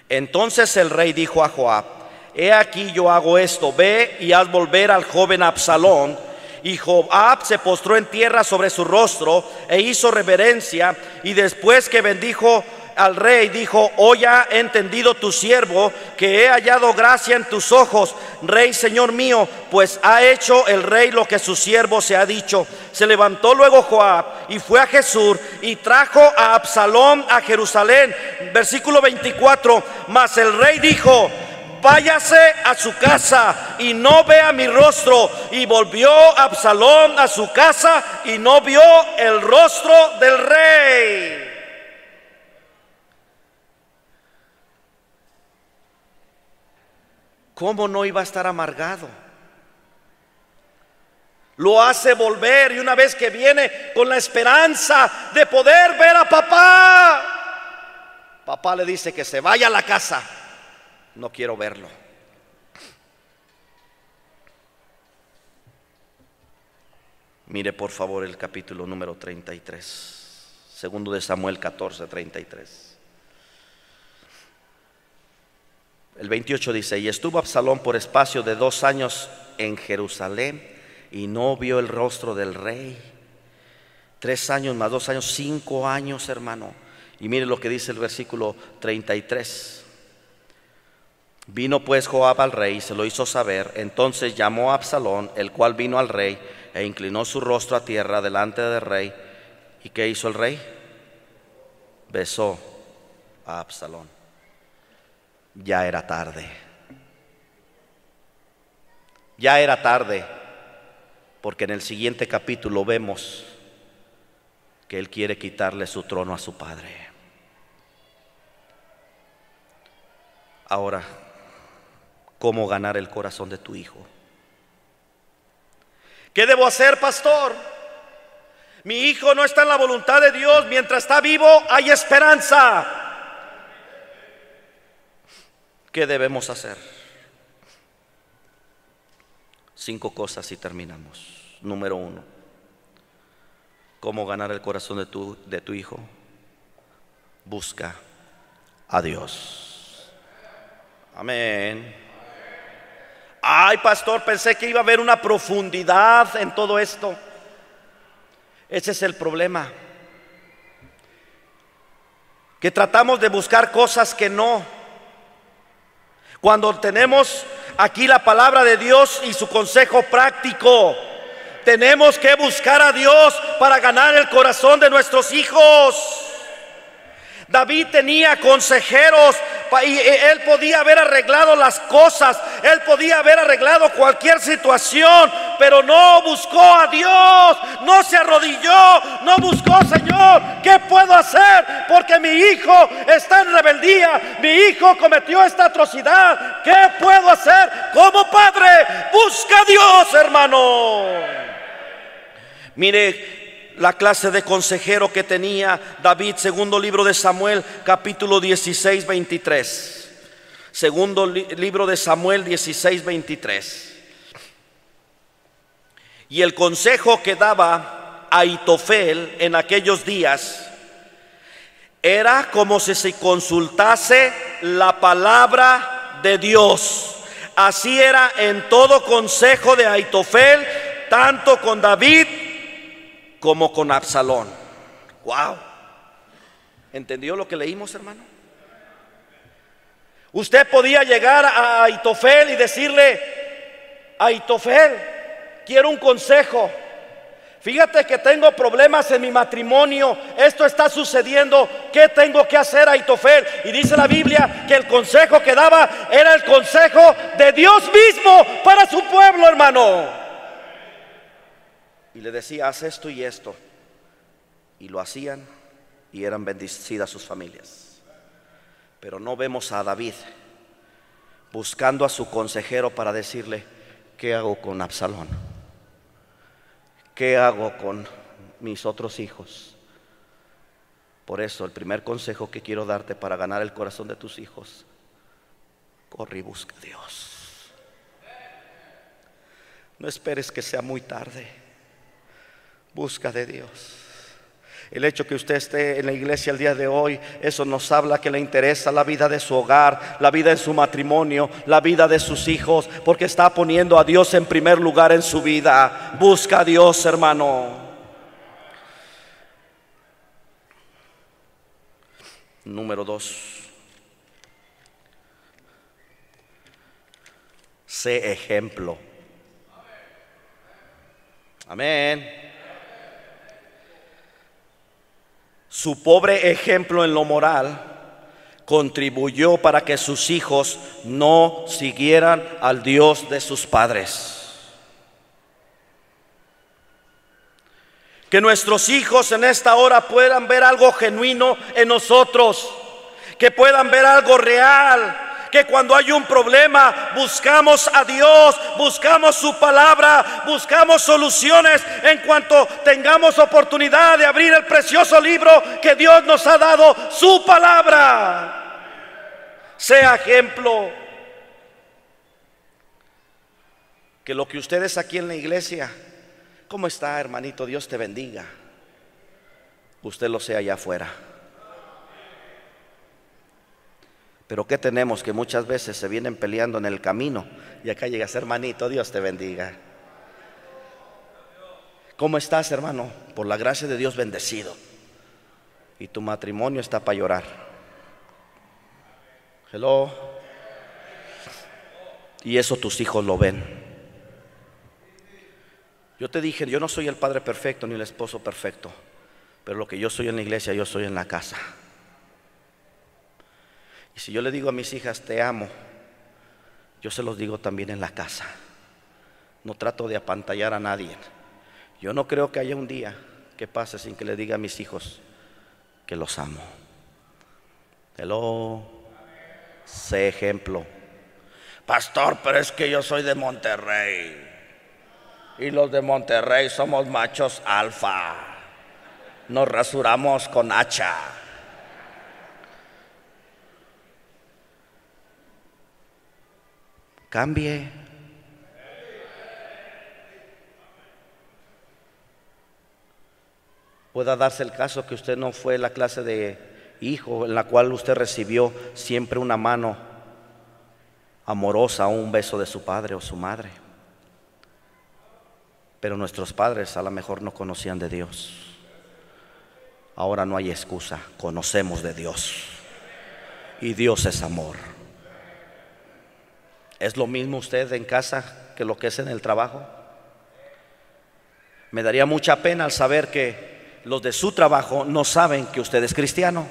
[SPEAKER 1] Entonces el rey dijo a Joab: he aquí yo hago esto, ve y haz volver al joven Absalón. Y Joab se postró en tierra sobre su rostro e hizo reverencia, y después que bendijo al rey, dijo: hoy ha entendido tu siervo que he hallado gracia en tus ojos, rey señor mío, pues ha hecho el rey lo que su siervo se ha dicho. Se levantó luego Joab y fue a Jesús y trajo a Absalón a Jerusalén. Versículo 24. Mas el rey dijo: váyase a su casa y no vea mi rostro. Y volvió Absalón a su casa y no vio el rostro del rey. ¿Cómo no iba a estar amargado? Lo hace volver, y una vez que viene con la esperanza de poder ver a papá, papá le dice que se vaya a la casa. No quiero verlo. Mire por favor el capítulo número 33, segundo de Samuel 14, 33. El 28 dice: y estuvo Absalón por espacio de 2 años en Jerusalén y no vio el rostro del rey. 3 años más 2 años, 5 años, hermano. Y mire lo que dice el versículo 33. Vino pues Joab al rey y se lo hizo saber. Entonces llamó a Absalón, el cual vino al rey e inclinó su rostro a tierra delante del rey. ¿Y qué hizo el rey? Besó a Absalón. Ya era tarde. Ya era tarde, porque en el siguiente capítulo vemos que él quiere quitarle su trono a su padre. Ahora, ¿cómo ganar el corazón de tu hijo? ¿Qué debo hacer, pastor? Mi hijo no está en la voluntad de Dios. Mientras está vivo hay esperanza. ¿Qué debemos hacer? 5 cosas y terminamos. Número 1. ¿Cómo ganar el corazón de tu hijo? Busca a Dios. Amén. Ay, pastor, pensé que iba a haber una profundidad en todo esto. Ese es el problema, que tratamos de buscar cosas que no. Cuando tenemos aquí la palabra de Dios y su consejo práctico, tenemos que buscar a Dios para ganar el corazón de nuestros hijos. David tenía consejeros y él podía haber arreglado las cosas, él podía haber arreglado cualquier situación, pero no buscó a Dios, no se arrodilló, no buscó: Señor, ¿qué puedo hacer? Porque mi hijo está en rebeldía, mi hijo cometió esta atrocidad, ¿qué puedo hacer? Como padre, busca a Dios, hermano. Mire la clase de consejero que tenía David. Segundo libro de Samuel, capítulo 16, 23. Segundo libro de Samuel 16, 23. Y el consejo que daba Ahitofel en aquellos días era como si se consultase la palabra de Dios. Así era en todo consejo de Ahitofel, tanto con David como con Absalón. Wow. ¿Entendió lo que leímos, hermano? Usted podía llegar a Ahitofel y decirle: Ahitofel, quiero un consejo. Fíjate que tengo problemas en mi matrimonio, esto está sucediendo, ¿qué tengo que hacer, Ahitofel? Y dice la Biblia que el consejo que daba era el consejo de Dios mismo para su pueblo, hermano. Y le decía: haz esto y esto. Y lo hacían y eran bendecidas sus familias. Pero no vemos a David buscando a su consejero para decirle: ¿qué hago con Absalón? ¿Qué hago con mis otros hijos. Por eso el primer consejo que quiero darte para ganar el corazón de tus hijos: corre y busca a Dios. No esperes que sea muy tarde. Busca de Dios. El hecho que usted esté en la iglesia el día de hoy, eso nos habla que le interesa la vida de su hogar, la vida de su matrimonio, la vida de sus hijos, porque está poniendo a Dios en primer lugar en su vida. Busca a Dios, hermano. Número 2. Sé ejemplo. Amén. Su pobre ejemplo en lo moral contribuyó para que sus hijos no siguieran al Dios de sus padres. Que nuestros hijos en esta hora puedan ver algo genuino en nosotros, que puedan ver algo real. Que cuando hay un problema buscamos a Dios, buscamos su palabra, buscamos soluciones en cuanto tengamos oportunidad de abrir el precioso libro que Dios nos ha dado, su palabra. Sea ejemplo. Que lo que ustedes aquí en la iglesia, ¿cómo está, hermanito? Dios te bendiga. Usted lo sea allá afuera. Pero ¿qué tenemos? Que muchas veces se vienen peleando en el camino y acá llega a ser: hermanito, Dios te bendiga. ¿Cómo estás, hermano? Por la gracia de Dios, bendecido. Y tu matrimonio está para llorar. Hello. Y eso tus hijos lo ven. Yo te dije, yo no soy el padre perfecto ni el esposo perfecto, pero lo que yo soy en la iglesia, yo soy en la casa. Y si yo le digo a mis hijas te amo, yo se los digo también en la casa. No trato de apantallar a nadie. Yo no creo que haya un día que pase sin que le diga a mis hijos que los amo. Hello. Sé ejemplo. Pastor, pero es que yo soy de Monterrey y los de Monterrey somos machos alfa, nos rasuramos con hacha. Cambie. Pueda darse el caso que usted no fue la clase de hijo en la cual usted recibió siempre una mano amorosa o un beso de su padre o su madre. Pero nuestros padres a lo mejor no conocían de Dios. Ahora no hay excusa, conocemos de Dios. Y Dios es amor. ¿Es lo mismo usted en casa que lo que es en el trabajo? Me daría mucha pena al saber que los de su trabajo no saben que usted es cristiano.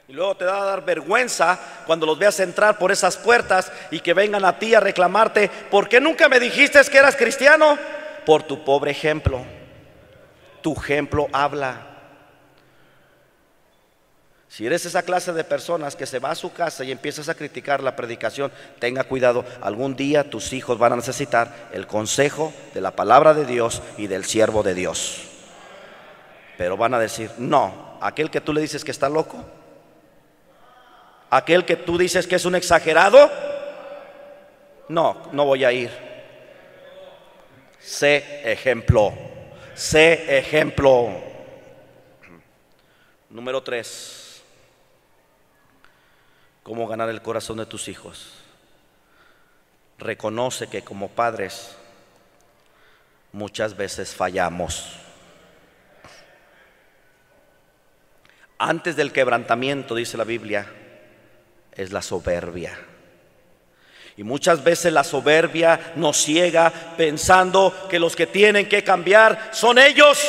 [SPEAKER 1] Y luego te va a dar vergüenza cuando los veas entrar por esas puertas y que vengan a ti a reclamarte: ¿por qué nunca me dijiste que eras cristiano? Por tu pobre ejemplo. Tu ejemplo habla. Si eres esa clase de personas que se va a su casa y empiezas a criticar la predicación, tenga cuidado. Algún día tus hijos van a necesitar el consejo de la palabra de Dios y del siervo de Dios. Pero van a decir: no, aquel que tú le dices que está loco, aquel que tú dices que es un exagerado, no voy a ir. Sé ejemplo. Sé ejemplo. Número 3. ¿Cómo ganar el corazón de tus hijos? Reconoce que como padres muchas veces fallamos. Antes del quebrantamiento, dice la Biblia, es la soberbia. Y muchas veces la soberbia nos ciega pensando que los que tienen que cambiar son ellos.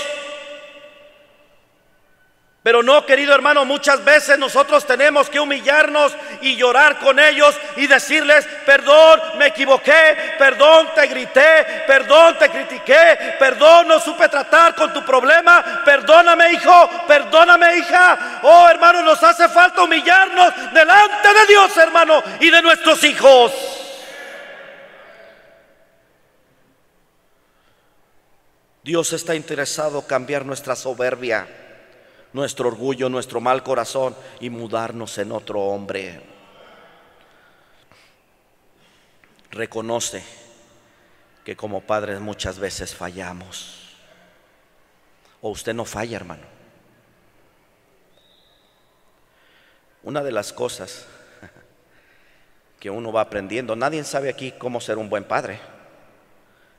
[SPEAKER 1] Pero no, querido hermano, muchas veces nosotros tenemos que humillarnos y llorar con ellos y decirles: perdón, me equivoqué, perdón, te grité, perdón, te critiqué, perdón, no supe tratar con tu problema, perdóname, hijo, perdóname, hija. Oh, hermano, nos hace falta humillarnos delante de Dios, hermano, y de nuestros hijos. Dios está interesado en cambiar nuestra soberbia, nuestro orgullo, nuestro mal corazón y mudarnos en otro hombre. Reconoce que como padres muchas veces fallamos. O usted no falla, hermano. Una de las cosas que uno va aprendiendo, nadie sabe aquí cómo ser un buen padre.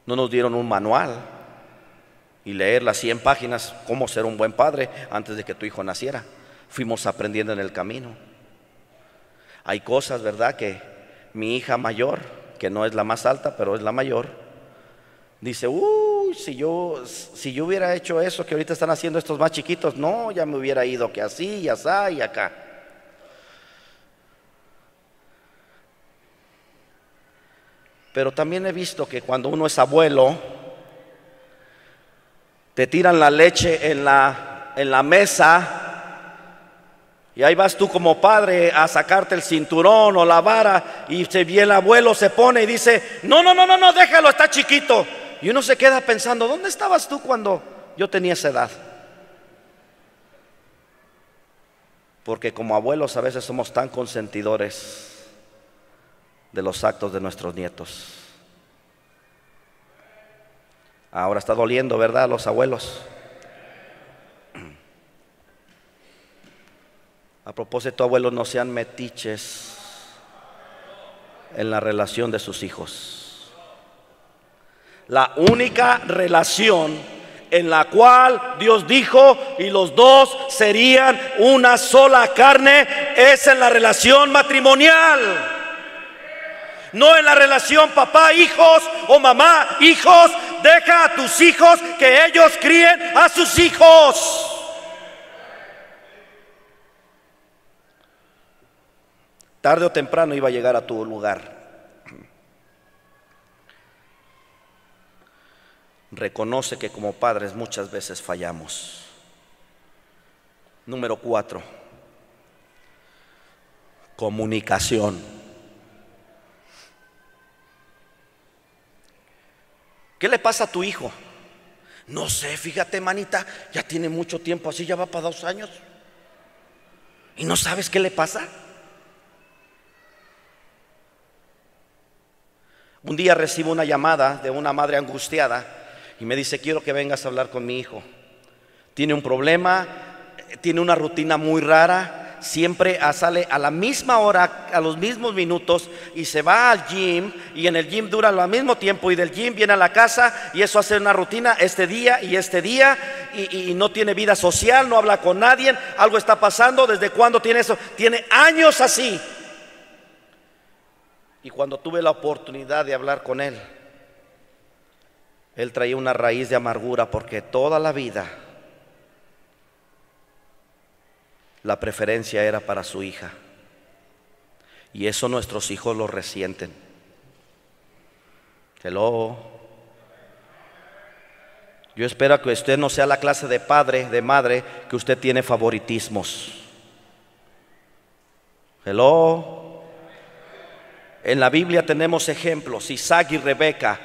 [SPEAKER 1] No nos dieron un manual y leer las 100 páginas cómo ser un buen padre antes de que tu hijo naciera. Fuimos aprendiendo en el camino. Hay cosas, ¿verdad?, que mi hija mayor, que no es la más alta, pero es la mayor, dice: uy, si yo hubiera hecho eso que ahorita están haciendo estos más chiquitos, no, ya me hubiera ido que así y asá y acá. Pero también he visto que cuando uno es abuelo, te tiran la leche en la mesa y ahí vas tú como padre a sacarte el cinturón o la vara, y el abuelo se pone y dice: no, déjalo, está chiquito. Y uno se queda pensando: ¿dónde estabas tú cuando yo tenía esa edad? Porque como abuelos a veces somos tan consentidores de los actos de nuestros nietos. Ahora está doliendo, ¿verdad?, los abuelos. A propósito, abuelos, no sean metiches en la relación de sus hijos. La única relación en la cual Dios dijo: y los dos serían una sola carne, es en la relación matrimonial. No en la relación papá-hijos o mamá-hijos. Deja a tus hijos que ellos críen a sus hijos. Tarde o temprano iba a llegar a tu lugar. Reconoce que como padres muchas veces fallamos. Número 4, comunicación. ¿Qué le pasa a tu hijo? No sé, fíjate, manita, ya tiene mucho tiempo así, ya va para 2 años. ¿Y no sabes qué le pasa? Un día recibo una llamada de una madre angustiada y me dice: quiero que vengas a hablar con mi hijo. Tiene un problema, tiene una rutina muy rara. Siempre sale a la misma hora, a los mismos minutos, y se va al gym, y en el gym dura al mismo tiempo, y del gym viene a la casa, y eso hace una rutina este día, y no tiene vida social, no habla con nadie. Algo está pasando. ¿Desde cuándo tiene eso? Tiene años así. Y cuando tuve la oportunidad de hablar con él traía una raíz de amargura, porque toda la vida la preferencia era para su hija, y eso nuestros hijos lo resienten. Hello. Yo espero que usted no sea la clase de padre, de madre, que usted tiene favoritismos. Hello. En la Biblia tenemos ejemplos: Isaac y Rebeca.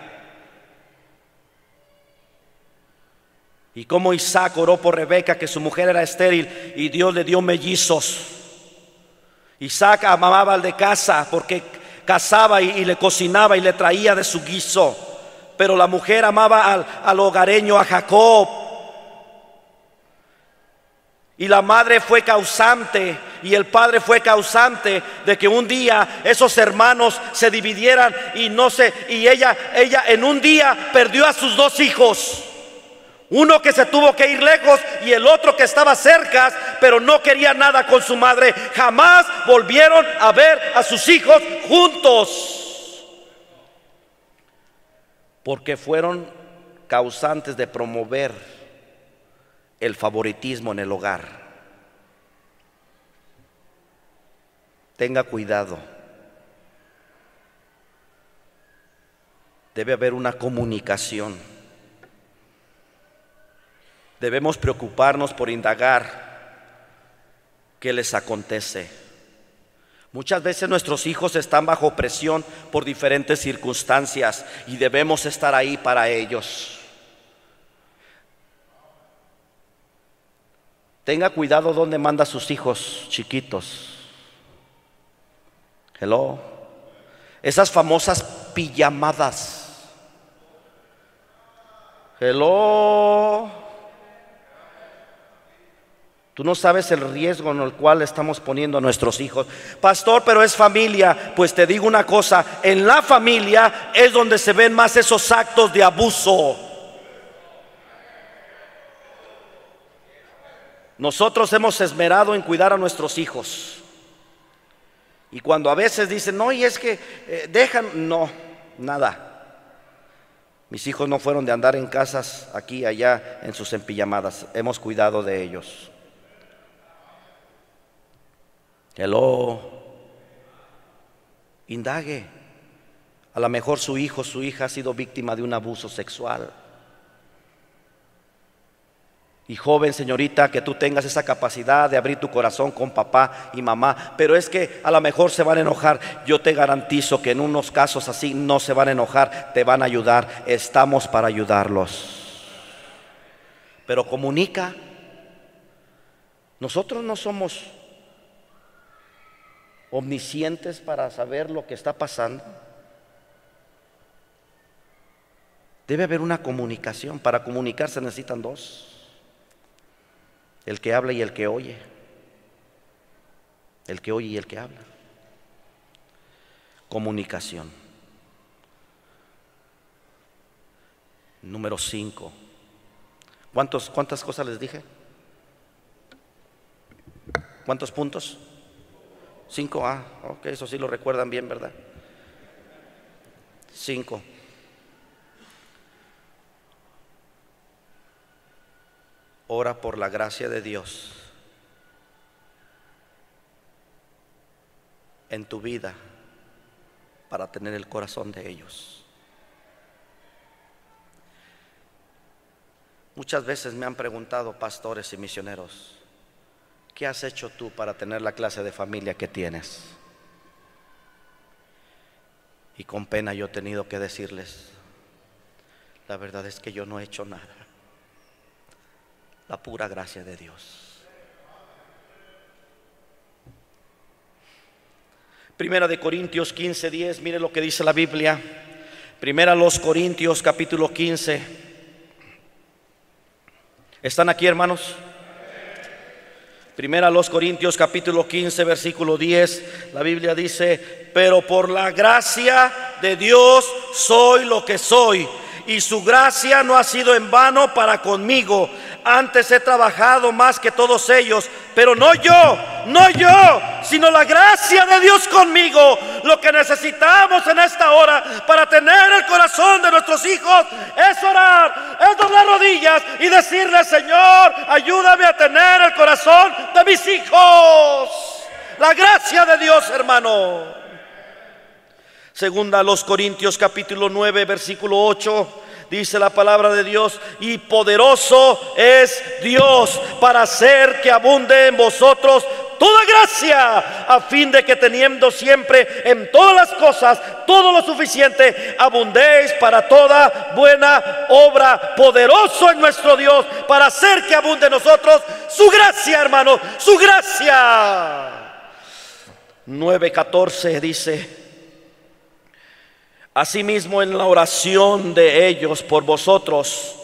[SPEAKER 1] Y cómo Isaac oró por Rebeca, que su mujer era estéril, y Dios le dio mellizos. Isaac amaba al de casa porque cazaba y le cocinaba y le traía de su guiso. Pero la mujer amaba al hogareño, a Jacob. Y la madre fue causante y el padre fue causante de que un día esos hermanos se dividieran y ella en un día perdió a sus 2 hijos. Uno que se tuvo que ir lejos y el otro que estaba cerca, pero no quería nada con su madre. Jamás volvieron a ver a sus hijos juntos, porque fueron causantes de promover el favoritismo en el hogar. Tenga cuidado. Debe haber una comunicación. Debemos preocuparnos por indagar qué les acontece. Muchas veces nuestros hijos están bajo presión por diferentes circunstancias y debemos estar ahí para ellos. Tenga cuidado donde manda a sus hijos chiquitos. Hello. Esas famosas pijamadas. Hello. Tú no sabes el riesgo en el cual estamos poniendo a nuestros hijos. Pastor, pero es familia. Pues te digo una cosa, en la familia es donde se ven más esos actos de abuso. Nosotros hemos esmerado en cuidar a nuestros hijos. Y cuando a veces dicen, no, y es que dejan, no, nada. Mis hijos no fueron de andar en casas aquí, allá, en sus empillamadas. Hemos cuidado de ellos. Hello. Indague. A lo mejor su hijo, su hija ha sido víctima de un abuso sexual. Y joven, señorita, que tú tengas esa capacidad de abrir tu corazón con papá y mamá, pero es que a lo mejor se van a enojar. Yo te garantizo que en unos casos así no se van a enojar, te van a ayudar. Estamos para ayudarlos. Pero comunica. Nosotros no somos omniscientes para saber lo que está pasando. Debe haber una comunicación. Para comunicarse necesitan dos: el que habla y el que oye. El que oye y el que habla. Comunicación. Número 5. ¿Cuántas cosas les dije? ¿Cuántos puntos? 5. Ok, eso sí lo recuerdan bien, ¿verdad? 5. Ora por la gracia de Dios en tu vida para tener el corazón de ellos. Muchas veces me han preguntado pastores y misioneros, ¿qué has hecho tú para tener la clase de familia que tienes? Y con pena yo he tenido que decirles, la verdad es que yo no he hecho nada. La pura gracia de Dios. Primera de Corintios 15:10, mire lo que dice la Biblia. Primera los Corintios capítulo 15. ¿Están aquí, hermanos? Primera los Corintios capítulo 15 versículo 10. La Biblia dice: pero por la gracia de Dios soy lo que soy, y su gracia no ha sido en vano para conmigo. Antes he trabajado más que todos ellos, pero no yo, sino la gracia de Dios conmigo. Lo que necesitamos en esta hora para tener el corazón de nuestros hijos es orar, es doblar rodillas y decirle: Señor, ayúdame a tener el corazón de mis hijos. La gracia de Dios, hermano. Segunda a los Corintios capítulo 9 versículo 8. Dice la palabra de Dios: y poderoso es Dios para hacer que abunde en vosotros toda gracia, a fin de que teniendo siempre en todas las cosas todo lo suficiente, abundéis para toda buena obra. Poderoso es nuestro Dios para hacer que abunde en nosotros su gracia, hermano, su gracia. 9:14 dice: asimismo, en la oración de ellos por vosotros,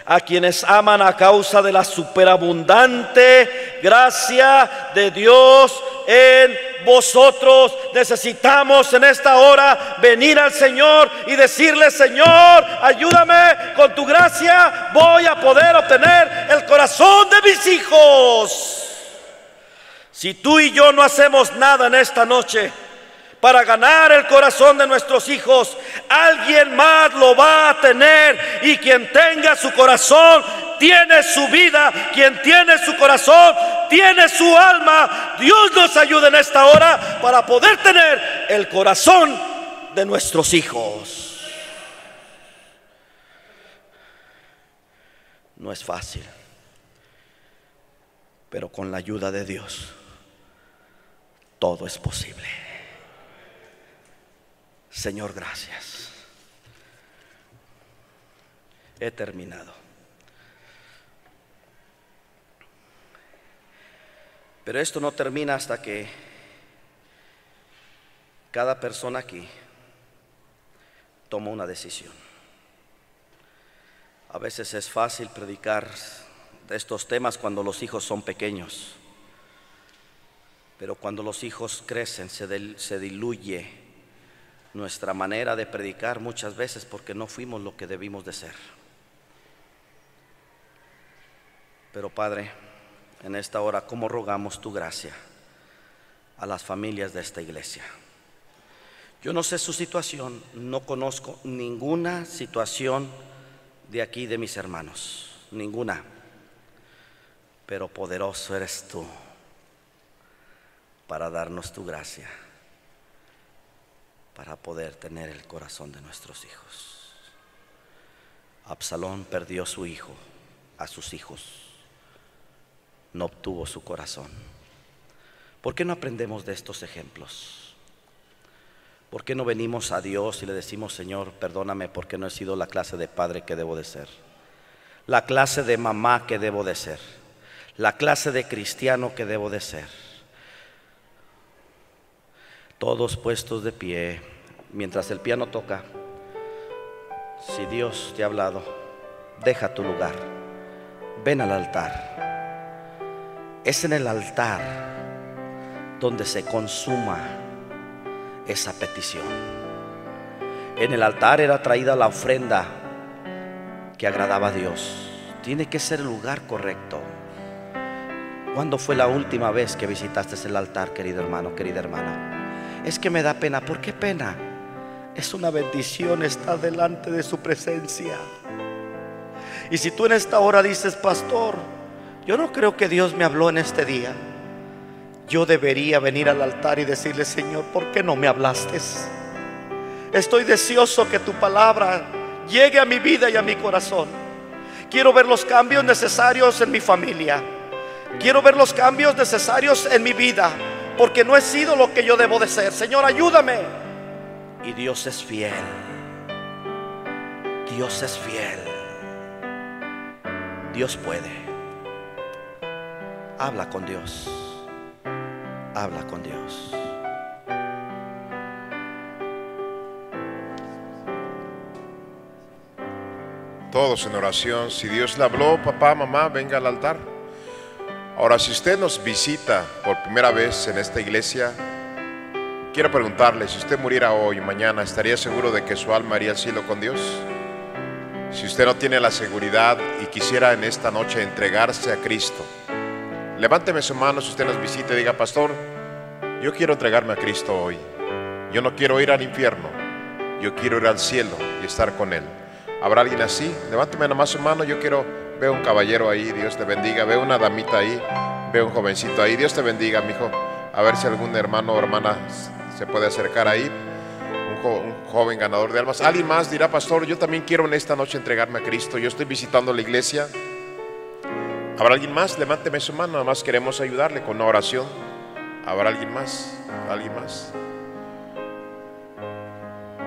[SPEAKER 1] a quienes aman a causa de la superabundante gracia de Dios en vosotros. Necesitamos en esta hora venir al Señor y decirle: Señor, ayúdame con tu gracia, voy a poder obtener el corazón de mis hijos. Si tú y yo no hacemos nada en esta noche para ganar el corazón de nuestros hijos, alguien más lo va a tener. Y quien tenga su corazón tiene su vida. Quien tiene su corazón tiene su alma. Dios nos ayude en esta hora para poder tener el corazón de nuestros hijos. No es fácil, pero con la ayuda de Dios todo es posible. Señor, gracias. He terminado. Pero esto no termina hasta que cada persona aquí toma una decisión. A veces es fácil predicar de estos temas cuando los hijos son pequeños, pero cuando los hijos crecen se diluye nuestra manera de predicar muchas veces porque no fuimos lo que debimos de ser. Pero Padre, en esta hora, ¿cómo rogamos tu gracia a las familias de esta iglesia? Yo no sé su situación, no conozco ninguna situación de aquí de mis hermanos, ninguna, pero poderoso eres tú para darnos tu gracia, para poder tener el corazón de nuestros hijos. Absalón perdió su hijo, a sus hijos, no obtuvo su corazón. ¿Por qué no aprendemos de estos ejemplos? ¿Por qué no venimos a Dios y le decimos: Señor, perdóname porque no he sido la clase de padre que debo de ser, la clase de mamá que debo de ser, la clase de cristiano que debo de ser? Todos puestos de pie, mientras el piano toca. Si Dios te ha hablado, deja tu lugar, ven al altar. Es en el altar donde se consuma esa petición. En el altar era traída la ofrenda que agradaba a Dios. Tiene que ser el lugar correcto. ¿Cuándo fue la última vez que visitaste el altar, querido hermano, querida hermana? Es que me da pena. ¿Por qué pena? Es una bendición estar delante de su presencia. Y si tú en esta hora dices: pastor, yo no creo que Dios me habló en este día, yo debería venir al altar y decirle: Señor, ¿por qué no me hablaste? Estoy deseoso que tu palabra llegue a mi vida y a mi corazón. Quiero ver los cambios necesarios en mi familia. Quiero ver los cambios necesarios en mi vida, porque no he sido lo que yo debo de ser. Señor, ayúdame. Y Dios es fiel. Dios es fiel. Dios puede. Habla con Dios. Habla con Dios.
[SPEAKER 2] Todos en oración. Si Dios le habló, papá, mamá, venga al altar. Ahora, si usted nos visita por primera vez en esta iglesia, quiero preguntarle: si usted muriera hoy o mañana, ¿estaría seguro de que su alma iría al cielo con Dios? Si usted no tiene la seguridad y quisiera en esta noche entregarse a Cristo, levánteme su mano. Si usted nos visita y diga: pastor, yo quiero entregarme a Cristo hoy. Yo no quiero ir al infierno, yo quiero ir al cielo y estar con Él. ¿Habrá alguien así? Levánteme nomás su mano. Veo un caballero ahí, Dios te bendiga. Veo una damita ahí, veo un jovencito ahí. Dios te bendiga, mijo. A ver si algún hermano o hermana se puede acercar ahí. Un joven ganador de almas. ¿Alguien más dirá: pastor, yo también quiero en esta noche entregarme a Cristo, yo estoy visitando la iglesia? ¿Habrá alguien más? Levánteme su mano, nada más queremos ayudarle con una oración. ¿Habrá alguien más? ¿Alguien más?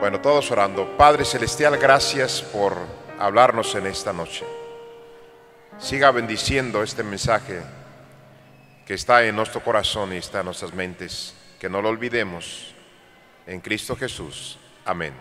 [SPEAKER 2] Bueno, todos orando. Padre Celestial, gracias por hablarnos en esta noche. Siga bendiciendo este mensaje que está en nuestro corazón y está en nuestras mentes. Que no lo olvidemos. En Cristo Jesús. Amén.